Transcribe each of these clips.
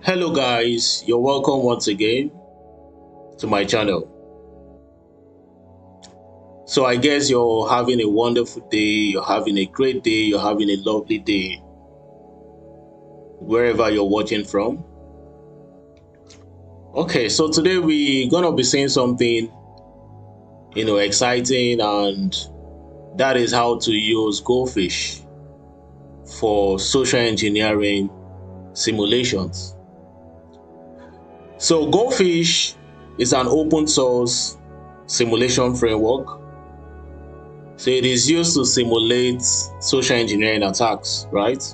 Hello guys, you're welcome once again to my channel. So I guess you're having a wonderful day, you're having a great day, you're having a lovely day wherever you're watching from. Okay, so today we're gonna be seeing something exciting, and that is how to use Gophish for social engineering simulations. So Gophish is an open source simulation framework. So it is used to simulate social engineering attacks, right?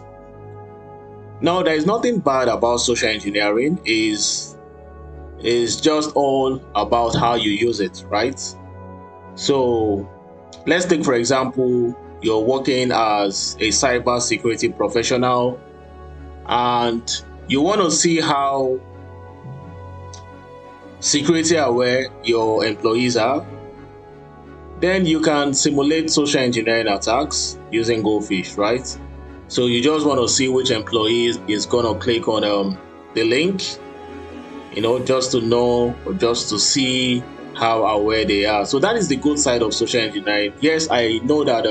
Now, there is nothing bad about social engineering. Is just all about how you use it, right? So let's take, for example, you're working as a cyber security professional and you want to see how security aware your employees are. Then you can simulate social engineering attacks using Gophish, right? So you just want to see which employee is going to click on the link, just to know or just to see how aware they are. So that is the good side of social engineering. Yes, I know that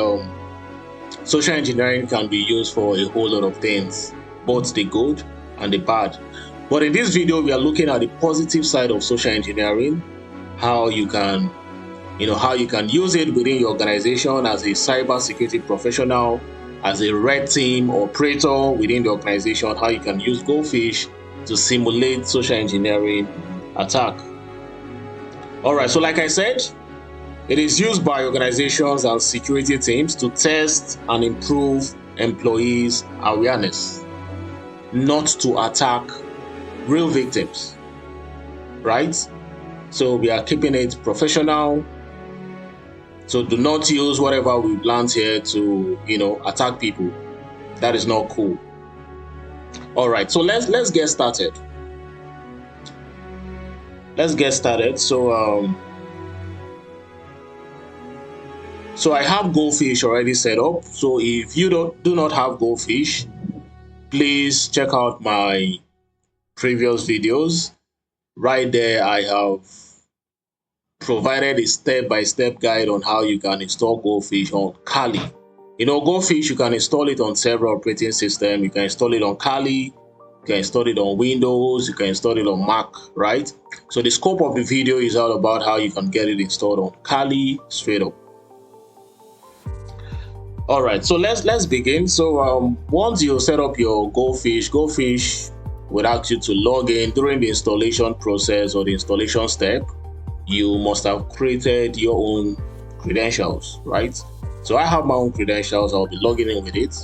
social engineering can be used for a whole lot of things, both the good and the bad. But in this video, we are looking at the positive side of social engineering, how you can use it within your organization as a cyber security professional, as a red team operator within the organization, how you can use Gophish to simulate social engineering attack. All right, so like I said, it is used by organizations and security teams to test and improve employees' awareness, not to attack real victims, right? So we are keeping it professional. So do not use whatever we've learned here to, attack people. That is not cool. All right, so let's get started. Let's get started. So I have Gophish already set up. So if you do not have Gophish, please check out my previous videos. Right there, I have provided a step-by-step guide on how you can install Gophish on Kali. Gophish, you can install it on several operating systems. You can install it on Kali, you can install it on Windows, you can install it on Mac, right? So the scope of the video is all about how you can get it installed on Kali straight up. All right, so let's begin. So once you set up your Gophish will ask you to log in. During the installation process or the installation step, you must have created your own credentials, right? So I have my own credentials. I'll be logging in with it.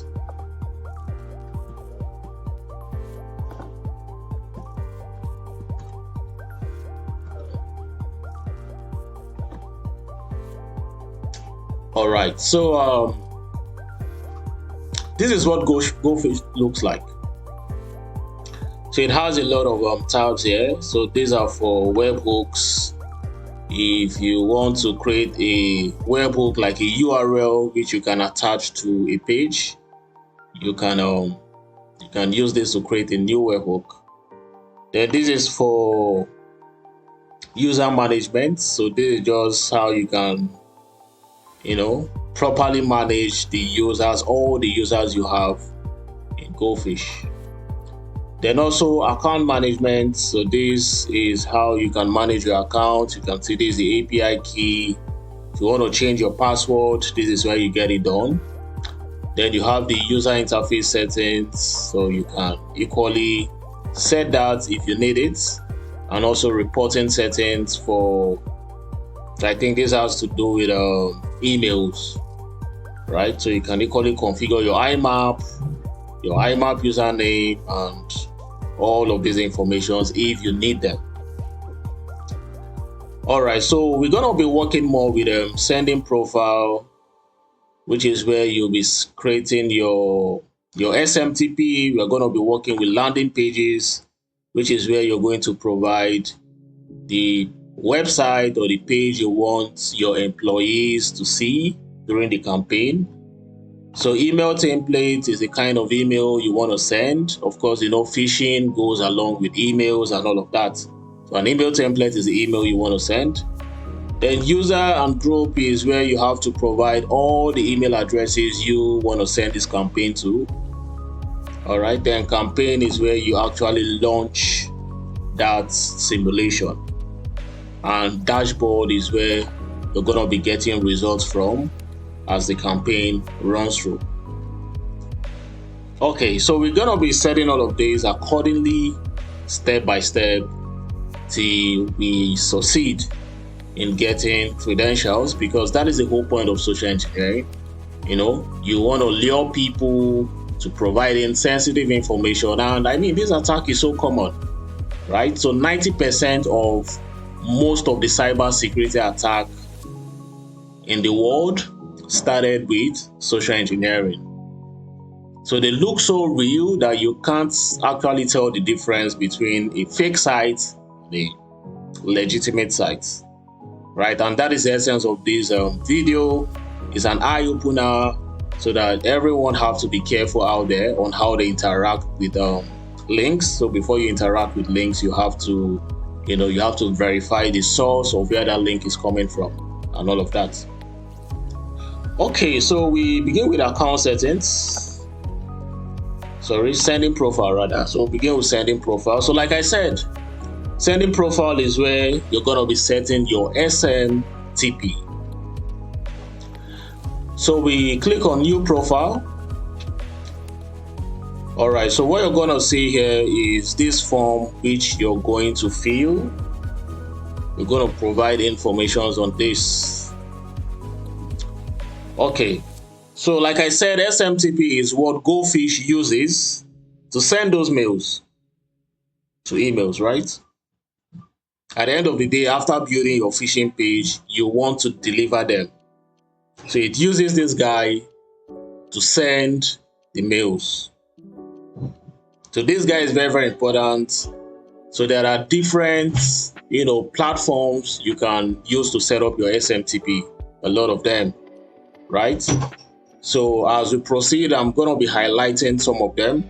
All right, so this is what Gophish looks like. So it has a lot of tabs here. So these are for webhooks. If you want to create a webhook, like a URL which you can attach to a page, you can use this to create a new webhook. Then this is for user management. So this is just how you can properly manage the users, all the users you have in Gophish. Then also account management. So this is how you can manage your account. You can see this is the API key. If you want to change your password, this is where you get it done. Then you have the user interface settings. So you can equally set that if you need it. And also reporting settings for, I think this has to do with emails, right? So you can equally configure your IMAP username, and all of these informations if you need them. All right, so we're gonna be working more with sending profile, which is where you'll be creating your SMTP. We're gonna be working with landing pages, which is where you're going to provide the website or the page you want your employees to see during the campaign. So email template is the kind of email you want to send. Of course, phishing goes along with emails and all of that. So an email template is the email you want to send. Then user and group is where you have to provide all the email addresses you want to send this campaign to. All right, then campaign is where you actually launch that simulation. And dashboard is where you're going to be getting results from as the campaign runs through. Okay, so we're going to be setting all of these accordingly, step by step, till we succeed in getting credentials, because that is the whole point of social engineering. You want to lure people to provide sensitive information. And I mean, this attack is so common, right? So 90% of most of the cyber security attack in the world started with social engineering. So they look so real that you can't actually tell the difference between a fake site and a legitimate site, right? And that is the essence of this video. It's an eye-opener so that everyone have to be careful out there on how they interact with links. So before you interact with links, you have to verify the source of where that link is coming from and all of that. Okay, so we begin with account settings. Sending profile rather. So we'll begin with sending profile. So like I said, sending profile is where you're going to be setting your SMTP. So we click on new profile. All right, so what you're going to see here is this form which you're going to fill. We're going to provide information on this. Okay, so like I said, SMTP is what Gophish uses to send those mails to emails, right? At the end of the day, after building your phishing page, you want to deliver them. So it uses this guy to send the mails. So this guy is very, very important. So there are different, platforms you can use to set up your SMTP, a lot of them, right? So as we proceed, I'm going to be highlighting some of them.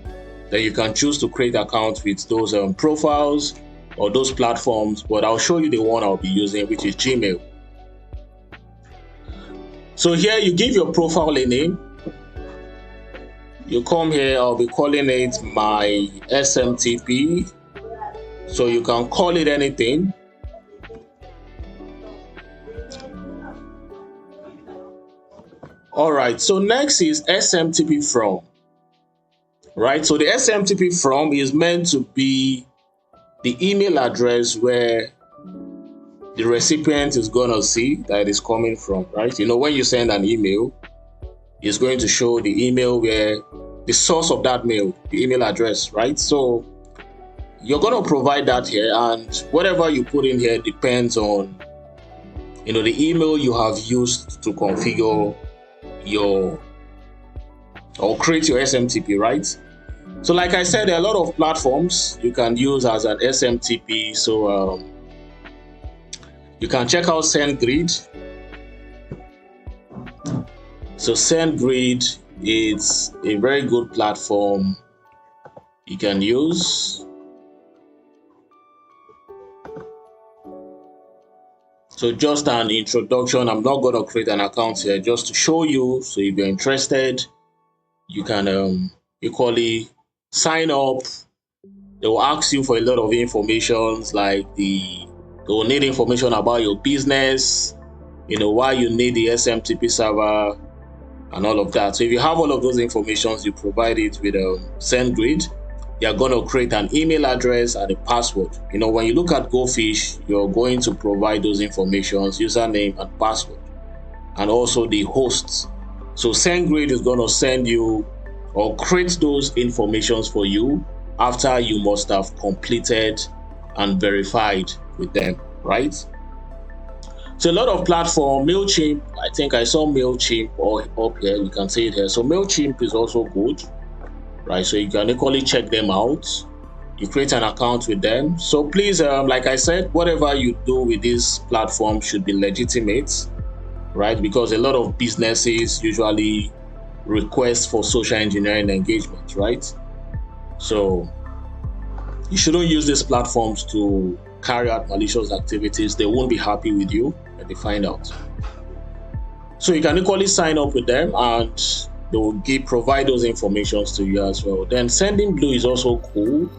Then you can choose to create accounts with those profiles or those platforms, but I'll show you the one I'll be using, which is Gmail. So here you give your profile a name. You come here, I'll be calling it my SMTP. So you can call it anything. All right, so next is SMTP from, right? So the SMTP from is meant to be the email address where the recipient is going to see that it is coming from, right? When you send an email, it's going to show the email where the source of that mail, the email address, right? So you're going to provide that here, and whatever you put in here depends on, the email you have used to configure or create your SMTP, right? So like I said, there are a lot of platforms you can use as an SMTP. So you can check out SendGrid. So SendGrid is a very good platform you can use. So just an introduction. I'm not going to create an account here, just to show you. So if you're interested, you can equally sign up. They will ask you for a lot of information, like they will need information about your business, why you need the SMTP server and all of that. So if you have all of those informations, you provide it with SendGrid. You're going to create an email address and a password. When you look at Gophish, you're going to provide those informations, username and password, and also the hosts. So SendGrid is going to send you or create those informations for you after you must have completed and verified with them, right? So a lot of platform, MailChimp, I think I saw MailChimp up here, you can see it here. So MailChimp is also good, right? So you can equally check them out. You create an account with them. So please, like I said, whatever you do with this platform should be legitimate, right? Because a lot of businesses usually requests for social engineering engagement, right? So you shouldn't use these platforms to carry out malicious activities. They won't be happy with you when they find out. So you can equally sign up with them and they will provide those informations to you as well. Then Sending Blue is also cool.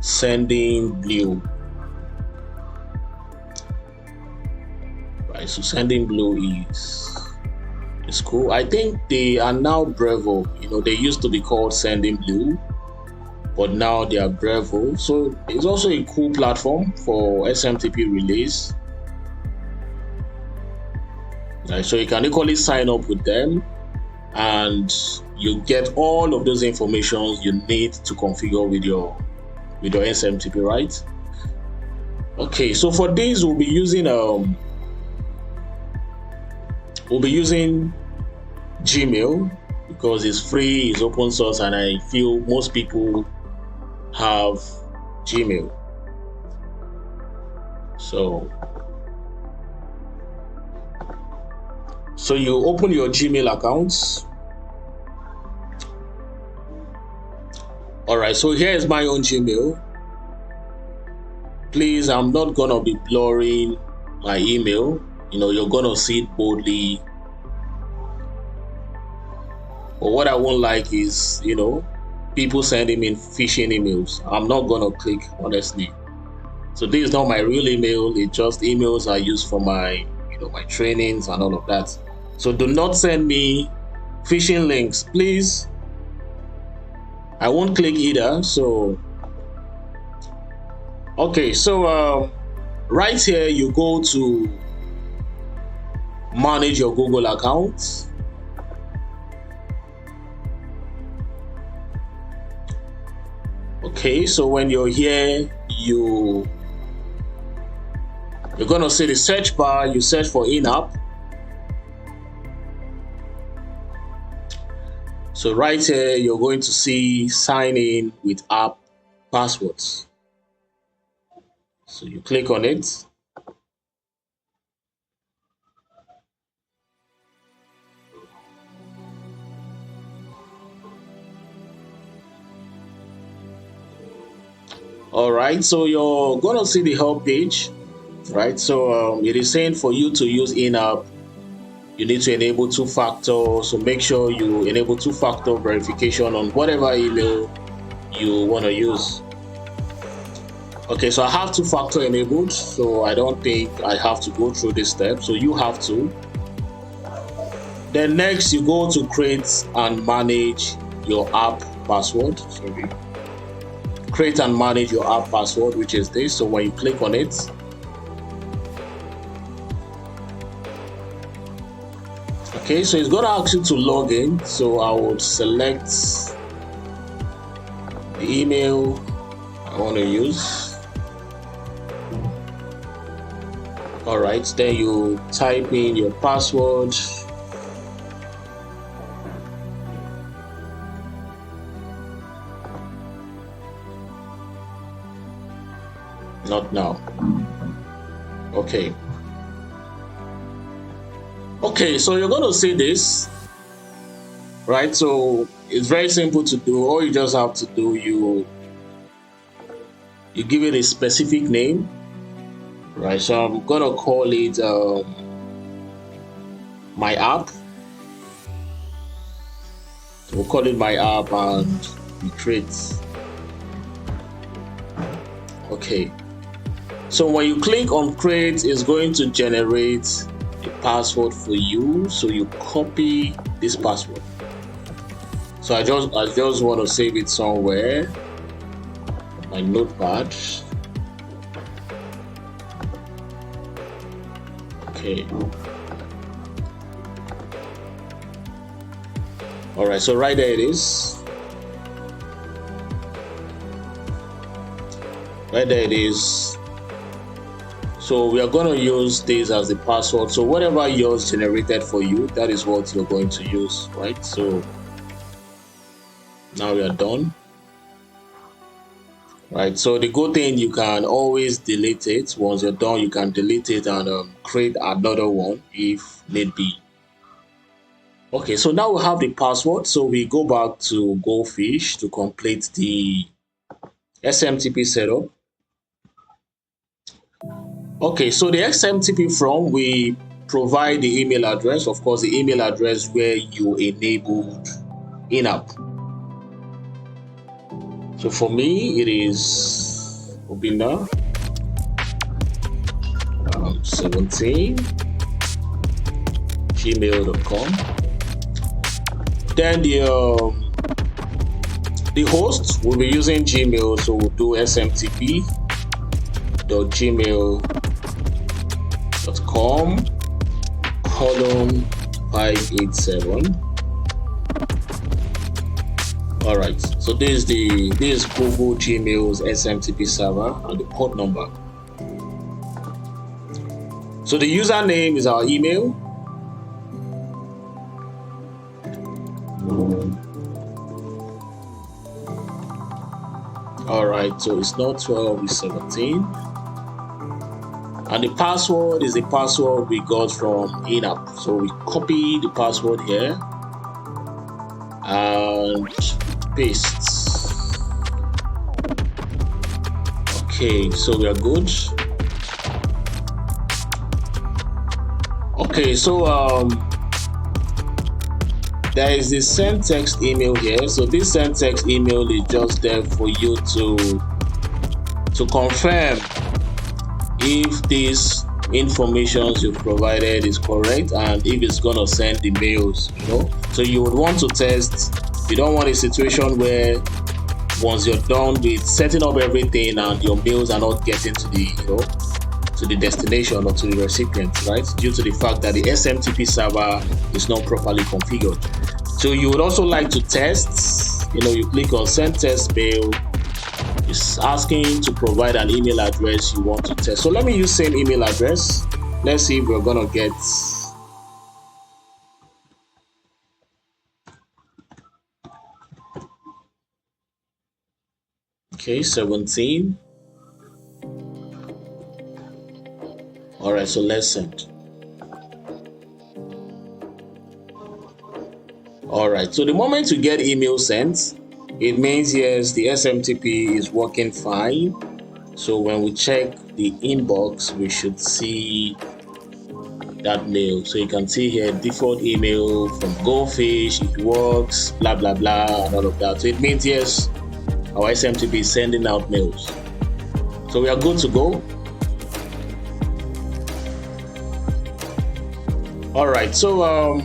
Sending Blue. Right, so Sending Blue is cool. I think they are now Brevo. They used to be called Sending Blue, but now they are Brevo. So it's also a cool platform for SMTP relays. Right, so you can equally sign up with them and you get all of those information you need to configure with your SMTP, right? Okay, so for this we'll be using Gmail because it's free, it's open source, and I feel most people have Gmail. So you open your Gmail accounts. All right, so here is my own Gmail. Please, I'm not gonna be blurring my email. You're gonna see it boldly. But what I won't like is, people sending me phishing emails. I'm not gonna click, honestly. So this is not my real email. It's just emails I use for my, my trainings and all of that. So do not send me phishing links, please. I won't click either. So, okay. So right here, you go to manage your Google account. Okay, so when you're here, you're gonna see the search bar. You search for in-app. So right here, you're going to see sign in with app passwords. So you click on it. All right, so you're gonna see the help page, right? So it is saying for you to use in-app, you need to enable two-factor. So make sure you enable two-factor verification on whatever email you want to use. Okay, so I have two-factor enabled, so I don't think I have to go through this step. So you have to. Then next, you go to create and manage your app password. Sorry. Create and manage your app password, which is this. So when you click on it, okay, so it's going to ask you to log in. So I would select the email I want to use. All right, then you type in your password. Not now. Okay. Okay, so you're going to see this, right? So it's very simple to do. All you just have to do, you give it a specific name, right? So I'm going to call it my app. So we'll call it my app and we create. Okay. So when you click on create, it's going to generate a password for you. So you copy this password. So I just want to save it somewhere. My notepad. Okay. All right. So right there it is. Right there it is. So we are going to use this as the password. So whatever yours generated for you, that is what you're going to use, right? So now we are done. Right, so the good thing, you can always delete it. Once you're done, you can delete it and create another one if need be. Okay, so now we have the password. So we go back to Gophish to complete the SMTP setup. Okay, so the SMTP form, we provide the email address, of course, the email address where you enabled in-app. So for me, it is Obina 17 gmail.com. Then the host will be using Gmail, so we'll do smtp.gmail.com colon 587. All right, so this is Google Gmail's SMTP server and the port number. So the username is our email. All right, so it's not 12, it's 17. And the password is the password we got from in-app. So we copy the password here and paste. Okay, so we are good. Okay, so there is this send text email here. So this send text email is just there for you to confirm if this information you've provided is correct and if it's gonna send the mails, So you would want to test. You don't want a situation where once you're done with setting up everything and your mails are not getting to the to the destination or to the recipient, right? Due to the fact that the SMTP server is not properly configured. So you would also like to test, you click on send test mail. It's asking to provide an email address you want to test. So let me use same email address. Let's see if we're gonna get. Okay, 17. All right, so let's send. All right, so the moment you get email sent, it means yes, the SMTP is working fine. So when we check the inbox, we should see that mail. So you can see here default email from Gophish, it works, blah blah blah, and all of that. So it means yes, our SMTP is sending out mails. So we are good to go. All right, so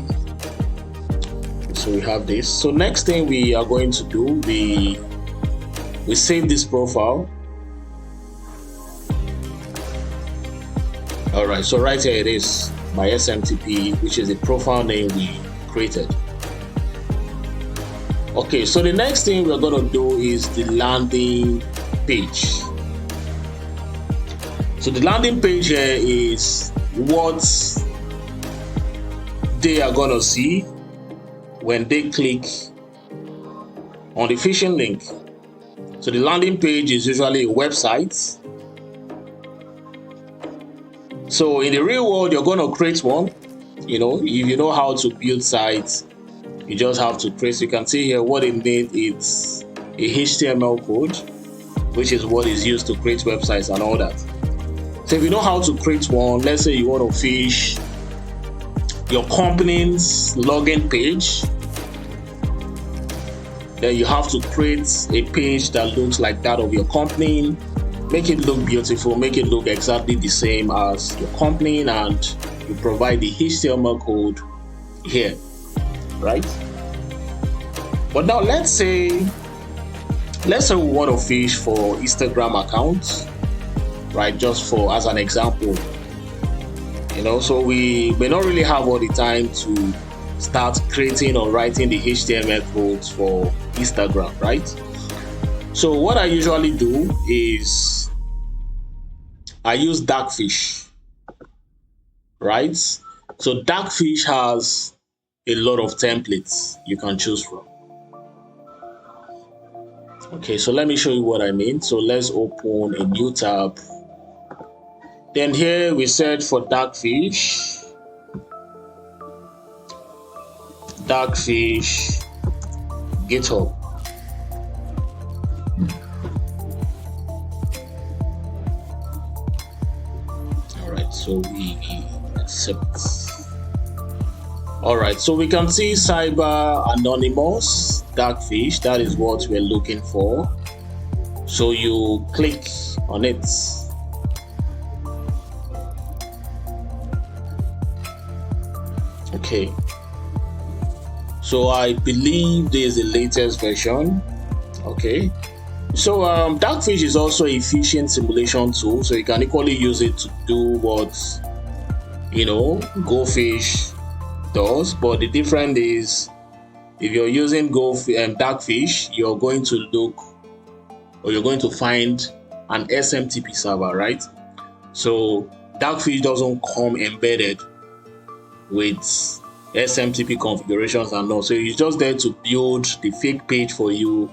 we have this. So next thing we are going to do, we save this profile. All right, so right here it is, my SMTP, which is the profile name we created. Okay, so the next thing we're going to do is the landing page. So the landing page here is what they are going to see when they click on the phishing link. So the landing page is usually a website. So in the real world, you're going to create one. If you know how to build sites, you just have to create. You can see here what it means. It's a HTML code, which is what is used to create websites and all that. So if you know how to create one, let's say you want to phish your company's login page, then you have to create a page that looks like that of your company. Make it look beautiful, make it look exactly the same as your company, and you provide the HTML code here, right? But now let's say we want to phish for Instagram accounts, right? Just for as an example, so we may not really have all the time to start creating or writing the HTML codes for Instagram, right? So what I usually do is I use Darkfish, right? So Darkfish has a lot of templates you can choose from. Okay, so let me show you what I mean. So let's open a new tab. Then here we search for Darkfish. Darkfish GitHub. Alright, so we accept. Alright, so we can see Cyber Anonymous Darkfish. That is what we're looking for. So you click on it. Okay. So I believe this is the latest version. Okay. So Darkfish is also a phishing simulation tool, so you can equally use it to do what Gophish does. But the difference is, if you're using Darkfish, you're going to look, or you're going to find an SMTP server, right? So Darkfish doesn't come embedded with SMTP configurations and all. So it's just there to build the fake page for you,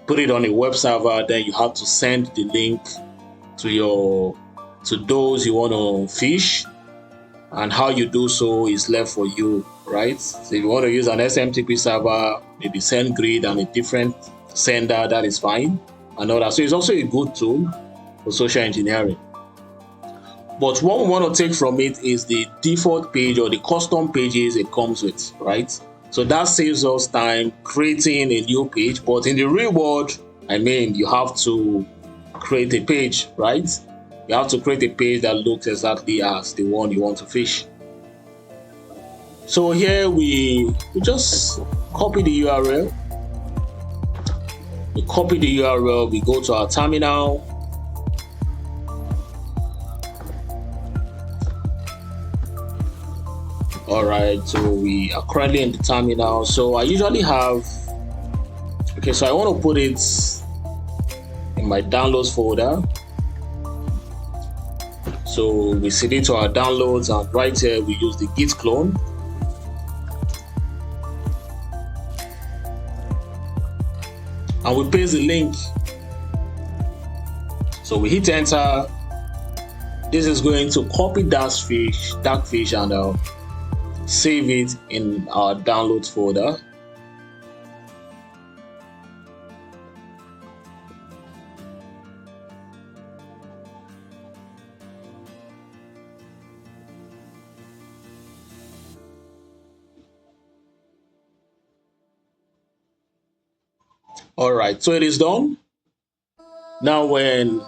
put it on a web server, then you have to send the link to those you want to phish, and how you do so is left for you, right? So if you want to use an SMTP server, maybe SendGrid and a different sender, that is fine, and all that. So it's also a good tool for social engineering. But what we want to take from it is the default page or the custom pages it comes with, right? So that saves us time creating a new page. But in the real world, you have to create a page, right? You have to create a page that looks exactly as the one you want to phish. So here we just copy the URL. We copy the URL, we go to our terminal. Alright, so we are currently in the terminal. So I usually have, so I want to put it in my downloads folder. So we set it to our downloads, and right here we use the git clone. And we paste the link. So we hit enter. This is going to copy Darkfish and save it in our downloads folder. Alright, so it is done. Now when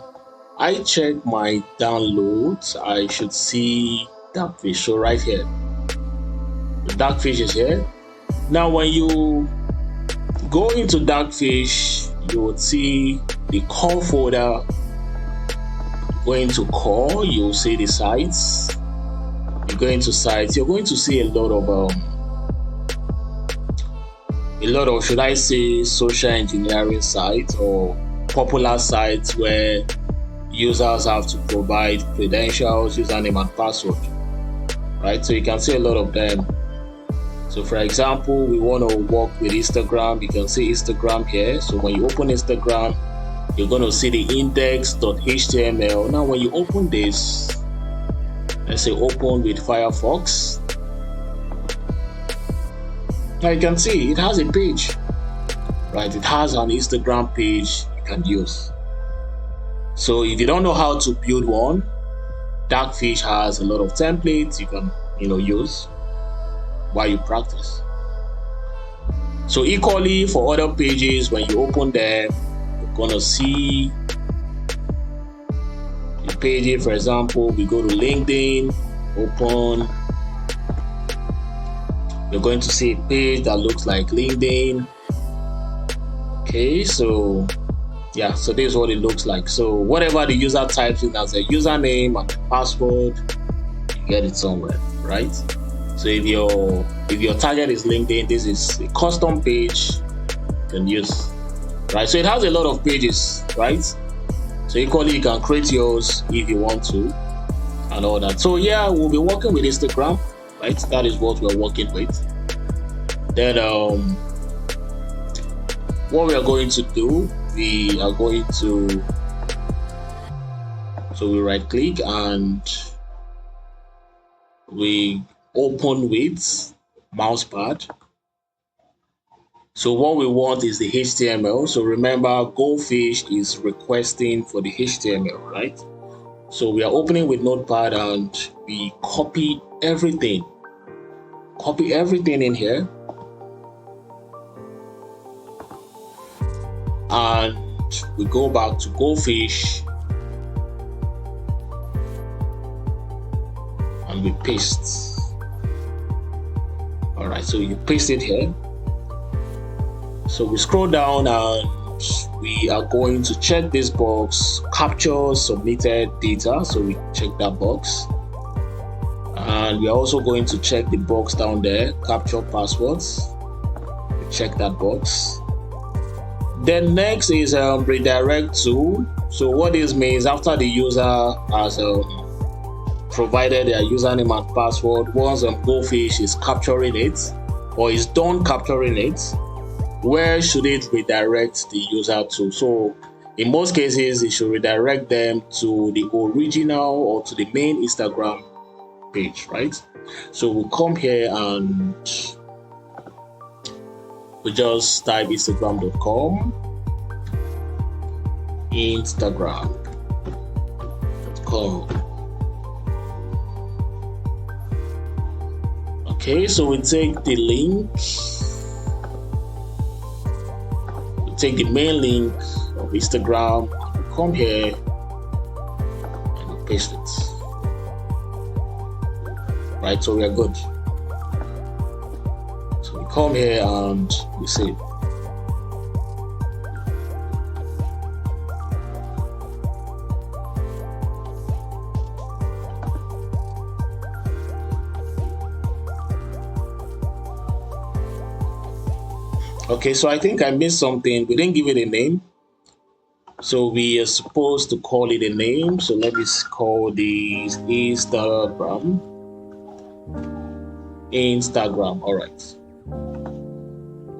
I check my downloads, I should see Darkfish. So right here, the Darkfish is here. Now when you go into Darkfish, you will see the core folder. Going to core, you'll see the sites. You go into sites, you're going to see a lot of should I say social engineering sites or popular sites where users have to provide credentials, username and password, right? So you can see a lot of them. So for example, we want to work with Instagram. You can see Instagram here. So when you open Instagram, you're going to see the index.html. Now when you open this, let's say open with Firefox, now you can see it has a page, right? It has an Instagram page you can use. So if you don't know how to build one, Darkfish has a lot of templates you can use while you practice. So equally for other pages, when you open them, you're gonna see the page. For example, we go to LinkedIn, open. You're going to see a page that looks like LinkedIn. Okay, so yeah, so this is what it looks like. So whatever the user types in as a username and password, you get it somewhere, right? So if your target is LinkedIn, this is a custom page you can use, right? So it has a lot of pages, right? So equally you can create yours if you want to and all that. So yeah, we'll be working with Instagram, right? That is what we're working with. Then what we are going to do, we right click and we open with mousepad. So what we want is the HTML. So remember, Gophish is requesting for the HTML, right? So we are opening with Notepad and we copy everything. Copy everything in here. And we go back to Gophish and we paste. All right, so you paste it here. So we scroll down and we are going to check this box, capture submitted data. So we check that box. And we are also going to check the box down there, capture passwords. We check that box. Then next is redirect to. So what this means, after the user has provided their username and password, once Gophish is capturing it or is done capturing it, where should it redirect the user to? So in most cases, it should redirect them to the original or to the main Instagram page, right? So we'll come here and we just type instagram.com, instagram.com. Okay, so we take the link, we take the main link of Instagram, we come here and we paste it. Right, so we are good. So we come here and we save. Okay, so I think I missed something. We didn't give it a name. So we are supposed to call it a name. So let me call this Instagram. All right.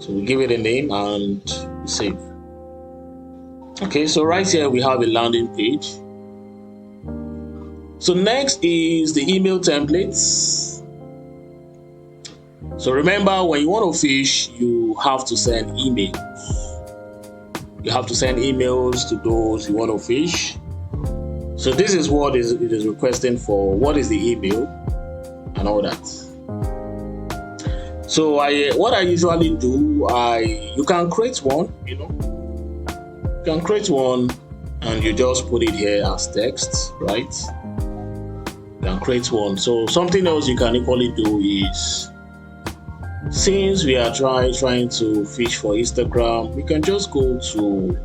So we give it a name and we save. Okay, so right here we have a landing page. So next is the email templates. So remember, when you want to fish, you have to send emails. You have to send emails to those you want to fish. So this is what it is requesting for. What is the email and all that. So what I usually do, you can create one, you can create one and you just put it here as text, right? You can create one. So something else you can equally do is, since we are trying to fish for Instagram, we can just go to,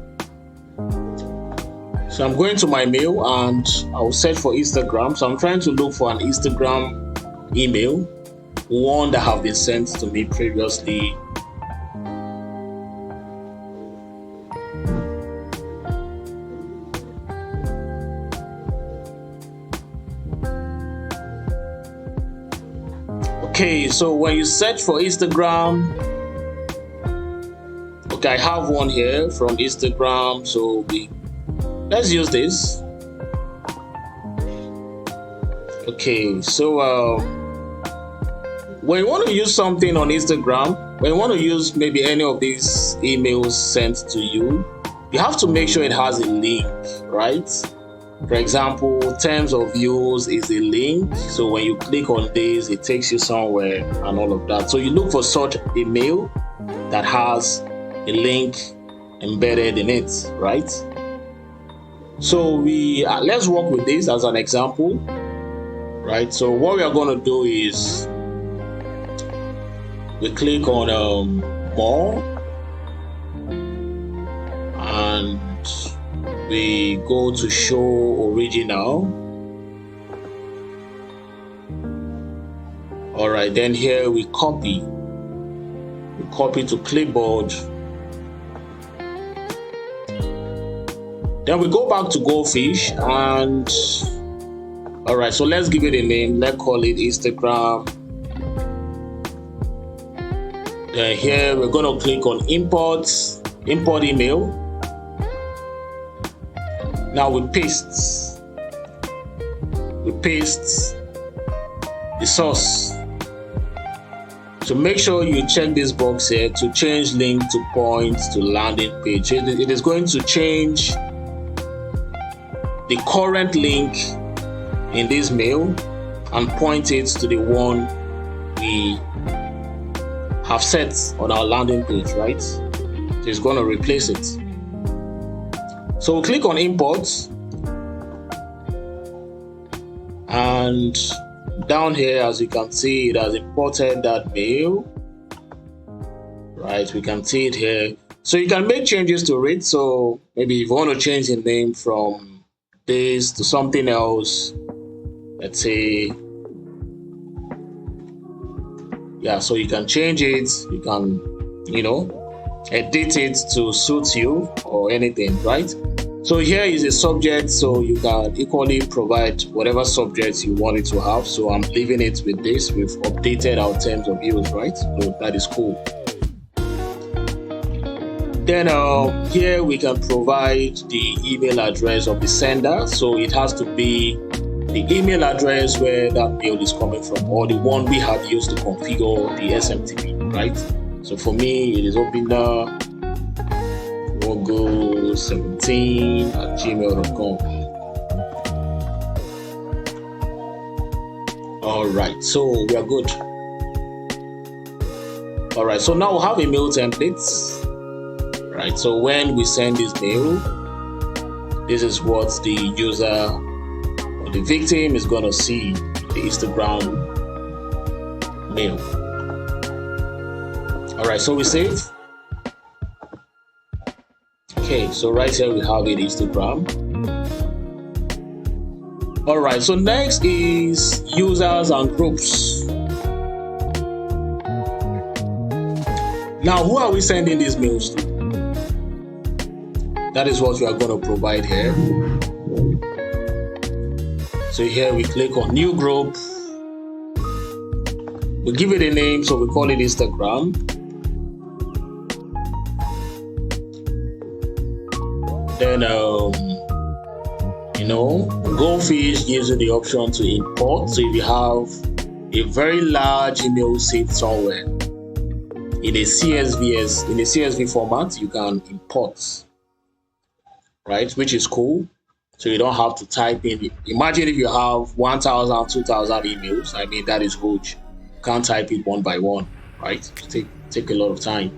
so I'm going to my mail and I'll search for Instagram. So I'm trying to look for an Instagram email, one that have been sent to me previously. Okay, so when you search for Instagram, okay, I have one here from Instagram. So let's use this. Okay, so when you want to use something on Instagram, when you want to use maybe any of these emails sent to you, you have to make sure it has a link, right? For example, terms of use is a link. So when you click on this, it takes you somewhere and all of that. So you look for such a mail that has a link embedded in it, right? So let's work with this as an example, right? So what we are going to do is we click on more and we go to show original. All right, then here we copy to clipboard. Then we go back to Gophish and all right, so let's give it a name. Let's call it Instagram. Then here we're going to click on import email. Now we paste the source. So So make sure you check this box here to change link to point to landing page. It is going to change the current link in this mail and point it to the one we have set on our landing page, right? So it's going to replace it. So we'll click on import, and down here, as you can see, it has imported that mail, right? We can see it here. So you can make changes to it. So maybe if you want to change the name from this to something else, let's say, yeah, so you can change it. You can, edit it to suit you or anything, right? So here is a subject, so you can equally provide whatever subjects you want it to have. So I'm leaving it with this. We've updated our terms of use, right? So that is cool. Then here we can provide the email address of the sender. So it has to be the email address where that mail is coming from, or the one we have used to configure the SMTP, right? So for me, it is opindamogo17@gmail.com. All right, so we are good. All right, so now we have a mail template, right? So when we send this mail, this is what the user or the victim is going to see, the Instagram mail. All right, so we save. Okay, so right here we have it, Instagram. All right, so next is users and groups. Now, who are we sending these mails to? That is what we are going to provide here. So here we click on new group. We give it a name, so we call it Instagram. Then, Gophish gives you the option to import. So if you have a very large email saved somewhere in a CSV format, you can import, right? Which is cool. So you don't have to type in. Imagine if you have 1,000, 2,000 emails. I mean, that is huge. You can't type it one by one, right? Take a lot of time.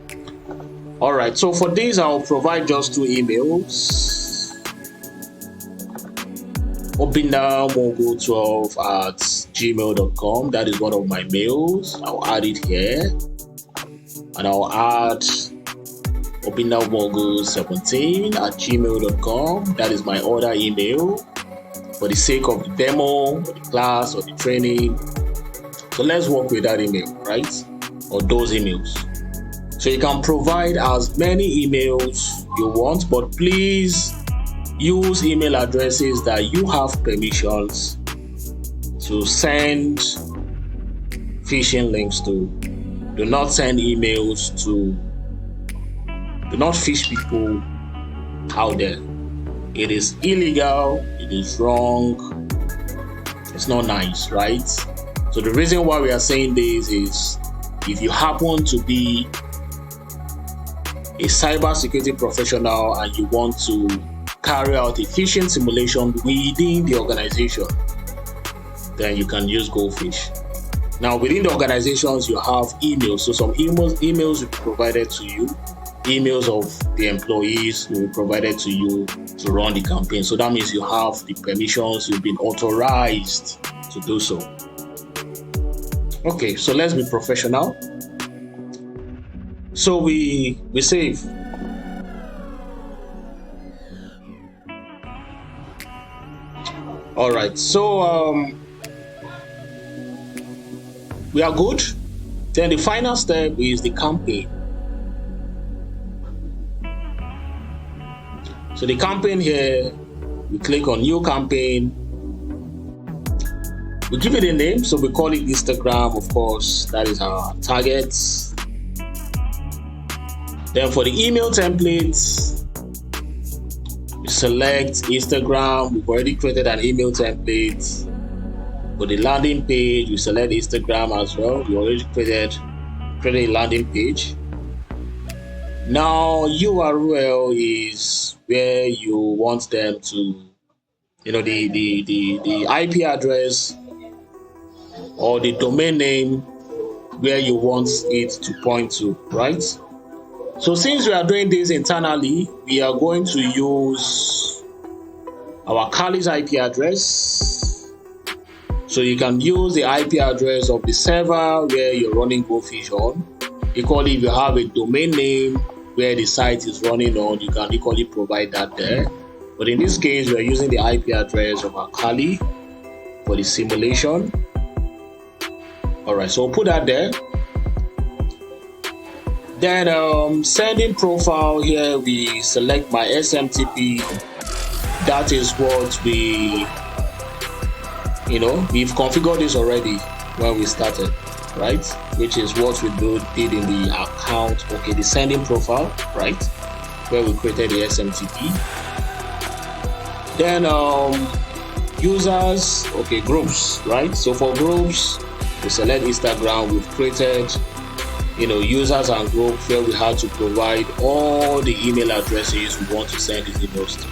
All right, so for this, I'll provide just 2 emails. opindamogo12@gmail.com. That is one of my mails. I'll add it here. And I'll add opindamogo17@gmail.com. That is my other email for the sake of the demo, or the class, or the training. So let's work with that email, right? Or those emails. So you can provide as many emails you want, but please use email addresses that you have permissions to send phishing links to. Do not send emails to, do not fish people out there. It is illegal, it is wrong, it's not nice, right? So the reason why we are saying this is, if you happen to be a cybersecurity professional and you want to carry out a phishing simulation within the organization, then you can use Gophish. Now, within the organizations, you have emails. So some emails will be provided to you. Emails of the employees will be provided to you to run the campaign. So that means you have the permissions, you've been authorized to do so. Okay, so let's be professional. So we save. All right, so we are good. Then the final step is the campaign. So the campaign here, we click on new campaign. We give it a name, so we call it Instagram, of course. That is our target. Then for the email templates, we select Instagram. We've already created an email template. For the landing page, we select Instagram as well. We already created create a landing page. Now URL is where you want them to, the IP address or the domain name where you want it to point to, right? So since we are doing this internally, we are going to use our Kali's IP address. So you can use the IP address of the server where you're running Gophish on. Equally, if you have a domain name where the site is running on, you can equally provide that there. But in this case, we're using the IP address of our Kali for the simulation. All right, so we'll put that there. Then sending profile here, we select my SMTP. That is what we've configured this already when we started, right? Which is what we did in the account, the sending profile, right? Where we created the SMTP. Then users, groups, right? So for groups, we select Instagram. We've created users and groups where we had to provide all the email addresses we want to send these emails to.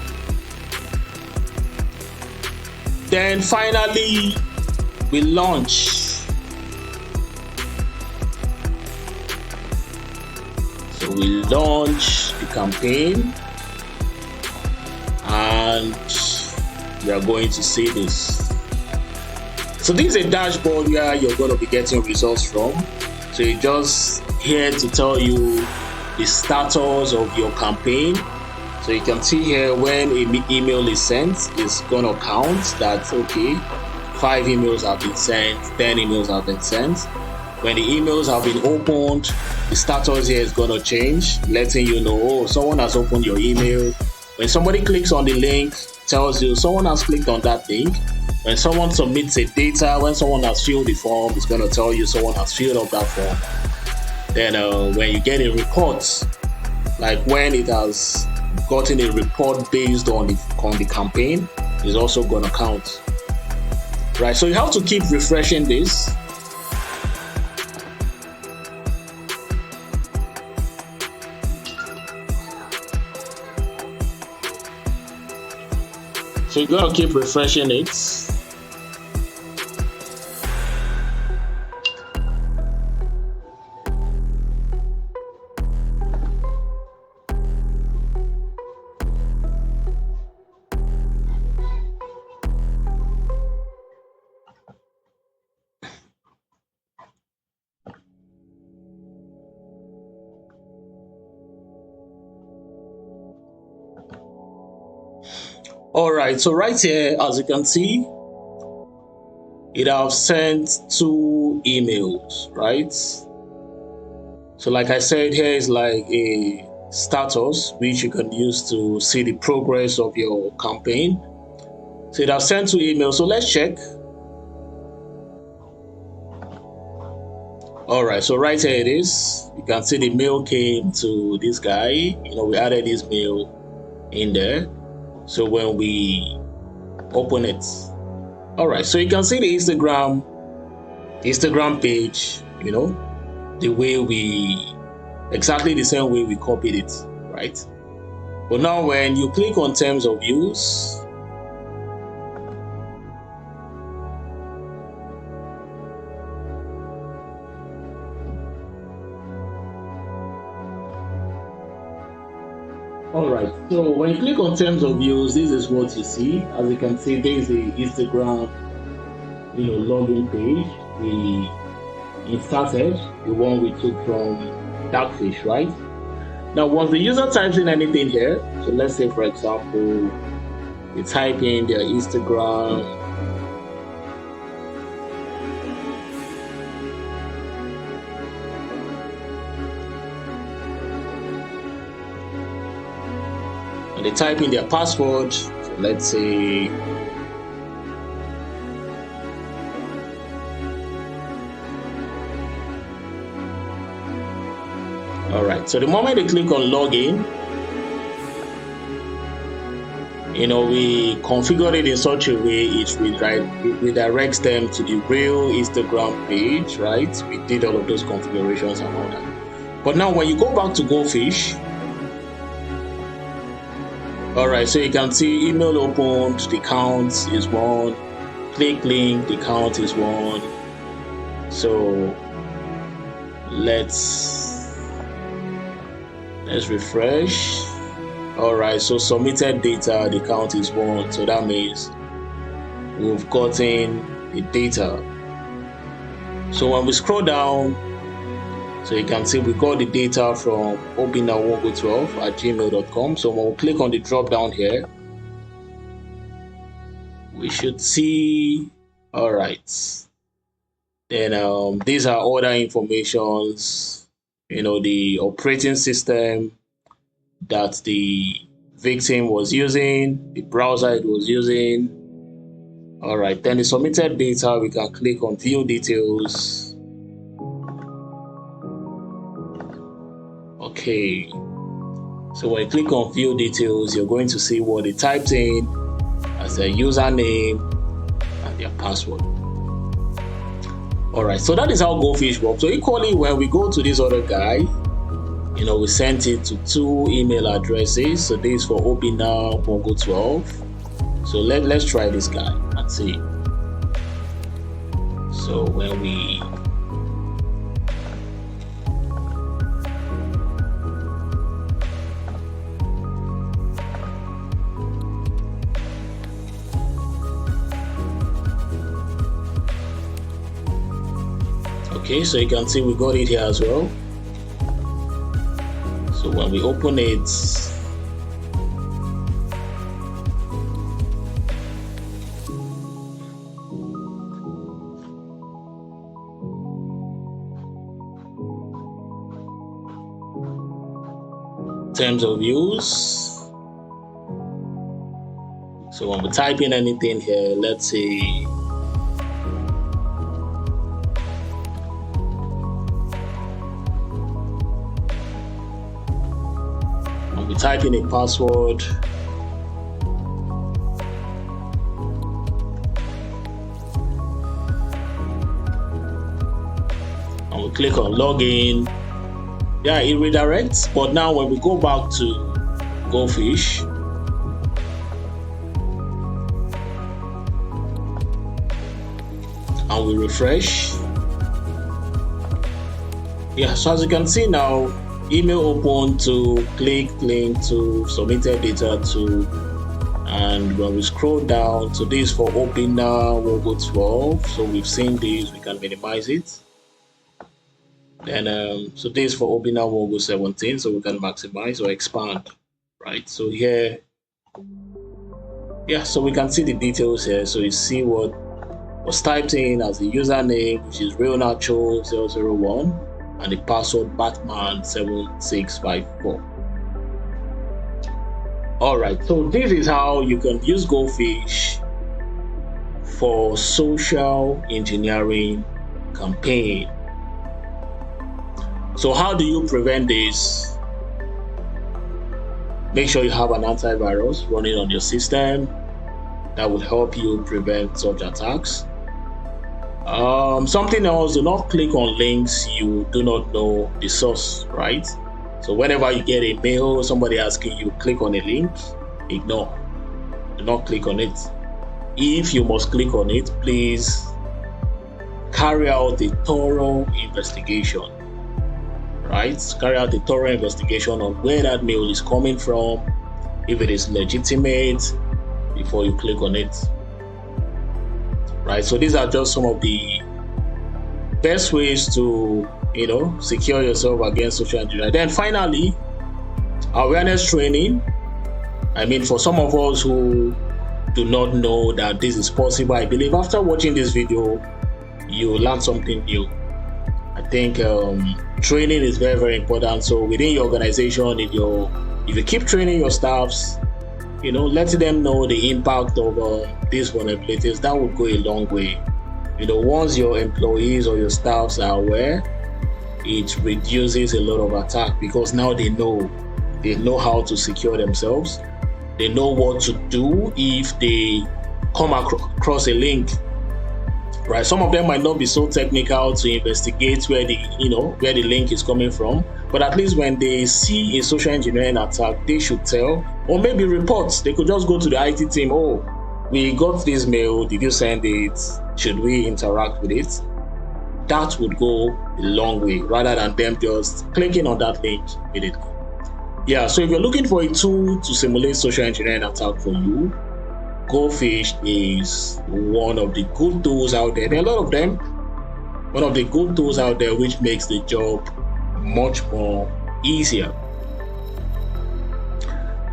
Then finally, we launch. So we launch the campaign and we are going to see this. So this is a dashboard where you're going to be getting results from. So it's just here to tell you the status of your campaign. So you can see here when an email is sent, it's going to count that, 5 emails have been sent, 10 emails have been sent. When the emails have been opened, the status here is going to change, letting you know, someone has opened your email. When somebody clicks on the link, tells you someone has clicked on that link. When someone submits a data, when someone has filled the form, it's going to tell you someone has filled up that form. Then when you get a report, like when it has gotten a report based on the campaign, is also going to count. Right, so you have to keep refreshing this. So you're going to keep refreshing it. All right, so right here, as you can see, it has sent 2 emails, right? So like I said, here is like a status which you can use to see the progress of your campaign. So it has sent 2 emails, so let's check. All right, so right here it is. You can see the mail came to this guy. We added this mail in there. So when we open it, all right, so you can see the Instagram page, the way exactly the same way we copied it, right? But now when you click on terms of use, all right, so when you click on terms of use, this is what you see. As you can see, there is the Instagram, login page. We inserted the one we took from Gophish, right? Now, once the user types in anything here, so let's say, for example, they type in their Instagram, and they type in their password, so let's say all right, so the moment they click on login, we configured it in such a way it redirects them to the real Instagram page, right? We did all of those configurations and all that. But now when you go back to Gophish, all right, so you can see email opened, the count is 1. Click link, the count is 1. So let's refresh. All right, so submitted data, the count is 1. So that means we've gotten the data. So when we scroll down, so you can see we got the data from obina12@gmail.com. So when we click on the drop down here, we should see, all right. Then these are other informations, the operating system that the victim was using, the browser it was using. All right, then the submitted data, we can click on view details. Okay, so when you click on view details, you're going to see what they typed in as their username and their password. All right, so that is how Gophish works. So equally, when we go to this other guy, we sent it to 2 email addresses. So this is for obina12. So let's try this guy and see. So when we okay, so you can see we got it here as well. So when we open it, terms of use. So when we type in anything here, let's say we type in a password, and we click on login. Yeah, it redirects. But now when we go back to Gophish, and we refresh, yeah, so as you can see now, email open to, click link to, submitted data to, and when we scroll down, so this is for obina12. So we've seen this, we can minimize it. Then so this is for obina17, so we can maximize or expand, right? So here, yeah, so we can see the details here. So you see what was typed in as the username, which is realnacho001. And the password Batman7654. All right, so this is how you can use Gophish for social engineering campaign. So how do you prevent this? Make sure you have an antivirus running on your system that will help you prevent such attacks. Something else, do not click on links you do not know the source, right? So whenever you get a mail, somebody asking you, click on a link, ignore. Do not click on it. If you must click on it, please carry out a thorough investigation, right? Carry out a thorough investigation on where that mail is coming from, if it is legitimate, before you click on it. Right, so these are just some of the best ways to secure yourself against social engineering. Then finally, awareness training. I mean, for some of us who do not know that this is possible, I believe after watching this video you learn something new. I think training is very, very important. So within your organization, if you keep training your staffs, letting them know the impact of these vulnerabilities, that would go a long way. Once your employees or your staffs are aware, it reduces a lot of attack, because now they know how to secure themselves. They know what to do if they come across a link, right? Some of them might not be so technical to investigate where the link is coming from, but at least when they see a social engineering attack, they should tell, or maybe report. They could just go to the IT team. Oh, we got this mail. Did you send it? Should we interact with it? That would go a long way rather than them just clicking on that link immediately. Yeah, so if you're looking for a tool to simulate social engineering attack for you, Gophish is one of the good tools out there. There are a lot of them. One of the good tools out there which makes the job much more easier.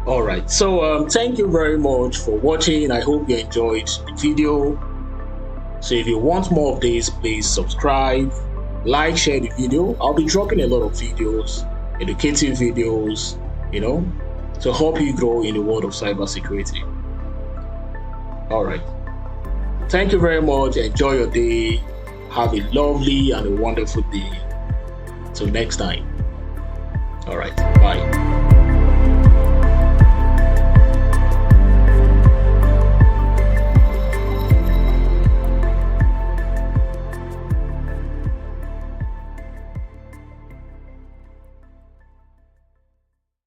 All right, so thank you very much for watching. I hope you enjoyed the video. So if you want more of this, please subscribe, like, share the video. I'll be dropping a lot of videos, educative videos, to help you grow in the world of cybersecurity. All right. Thank you very much. Enjoy your day. Have a lovely and a wonderful day. Till next time.